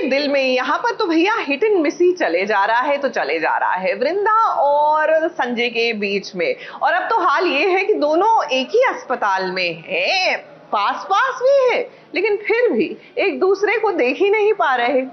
दिल में यहाँ पर तो भैया हिट एंड मिस ही चले जा रहा है, तो चले जा रहा है वृंदा और संजय के बीच में। और अब तो हाल ये है कि दोनों एक ही अस्पताल में हैं, पास पास भी है, लेकिन फिर भी एक दूसरे को देख ही नहीं पा रहे।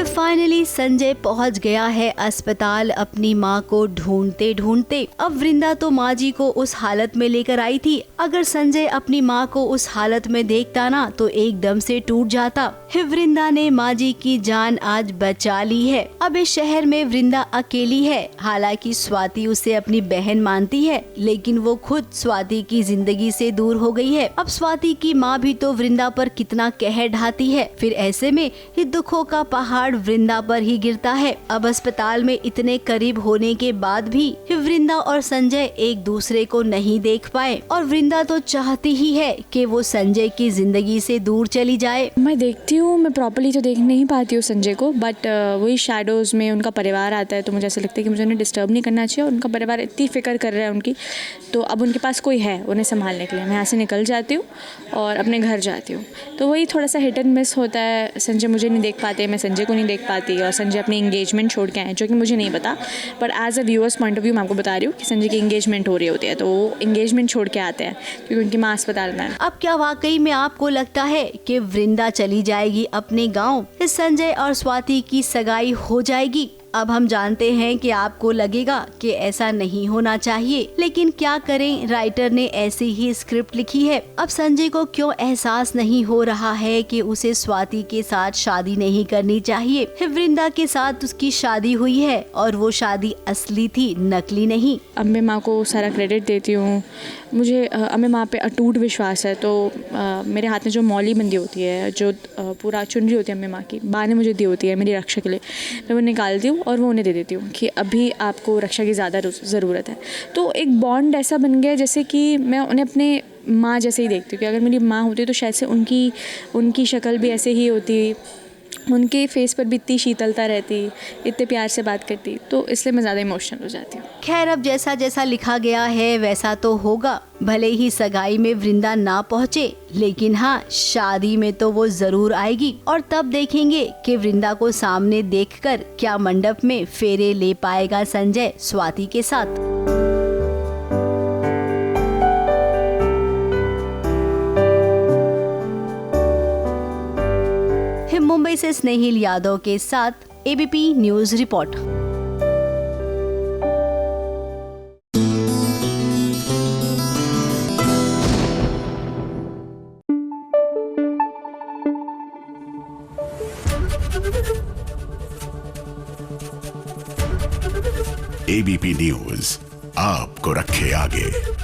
फाइनली संजय पहुंच गया है अस्पताल अपनी माँ को ढूंढते ढूंढते। अब वृंदा तो माँ जी को उस हालत में लेकर आई थी। अगर संजय अपनी माँ को उस हालत में देखता ना तो एकदम से टूट जाता। वृंदा ने माँ जी की जान आज बचा ली है। अब इस शहर में वृंदा अकेली है। हालांकि स्वाति उसे अपनी बहन मानती है, लेकिन वो खुद स्वाति की जिंदगी से दूर हो गई है। अब स्वाति की माँ भी तो वृंदा पर कितना कहर ढाती है, फिर ऐसे में ये दुखों का पहाड़ वृंदा पर ही गिरता है। अब अस्पताल में इतने करीब होने के बाद भी वृंदा और संजय एक दूसरे को नहीं देख पाए, और वृंदा तो चाहती ही है कि वो संजय की जिंदगी से दूर चली जाए। मैं देखती हूँ, मैं प्रॉपर्ली तो देख नहीं पाती हूँ संजय को, बट वही शैडोज में उनका परिवार आता है तो मुझे ऐसा लगता है कि मुझे उन्हें डिस्टर्ब नहीं करना चाहिए। और उनका परिवार इतनी फिक्र कर रहा है उनकी, तो अब उनके पास कोई है उन्हें संभालने के लिए। मैं यहाँ से निकल जाती हूँ और अपने घर जाती हूँ, तो वही थोड़ा सा हिट एंड मिस होता है। संजय मुझे नहीं देख पाते, मैं संजय को नहीं देख पाती, और संजय अपनी एंगेजमेंट छोड़ के आए जो कि मुझे नहीं पता, but as a viewers point of view मैं आपको बता रही हूँ कि संजय की एंगेजमेंट हो रही होती है, तो वो एंगेजमेंट छोड़ के आते हैं क्योंकि उनकी माँ अस्पताल में है। अब क्या वाकई में आपको लगता है कि वृंदा चली जाएगी अपने गाँव, संजय और स्वाति की सगाई हो जाएगी? अब हम जानते हैं कि आपको लगेगा कि ऐसा नहीं होना चाहिए, लेकिन क्या करें, राइटर ने ऐसी ही स्क्रिप्ट लिखी है। अब संजय को क्यों एहसास नहीं हो रहा है कि उसे स्वाति के साथ शादी नहीं करनी चाहिए? वृंदा के साथ उसकी शादी हुई है और वो शादी असली थी, नकली नहीं। अम्बे माँ को सारा क्रेडिट देती हूँ। मुझे अम्बे माँ पे अटूट विश्वास है, तो मेरे हाथ में जो मौली बंदी होती है, जो पूरा चुनरी होती है अम्बे माँ की, माँ ने मुझे दी होती है मेरी रक्षा के लिए, मैं वो निकालती हूँ और वो उन्हें दे देती हूँ कि अभी आपको रक्षा की ज़्यादा ज़रूरत है। तो एक बॉन्ड ऐसा बन गया जैसे कि मैं उन्हें अपने माँ जैसे ही देखती हूँ कि अगर मेरी माँ होती तो शायद से उनकी शक्ल भी ऐसे ही होती, उनके फेस पर भी इतनी शीतलता रहती, इतने प्यार से बात करती, तो इसलिए मैं ज़्यादा इमोशनल हो जाती हूँ। खैर, अब जैसा जैसा लिखा गया है वैसा तो होगा। भले ही सगाई में वृंदा ना पहुँचे, लेकिन हाँ, शादी में तो वो जरूर आएगी, और तब देखेंगे कि वृंदा को सामने देखकर क्या मंडप में फेरे ले पाएगा संजय स्वाति के साथ। मुंबई से स्नेहिल यादव के साथ ABP news report. ABP news आपको रखे आगे।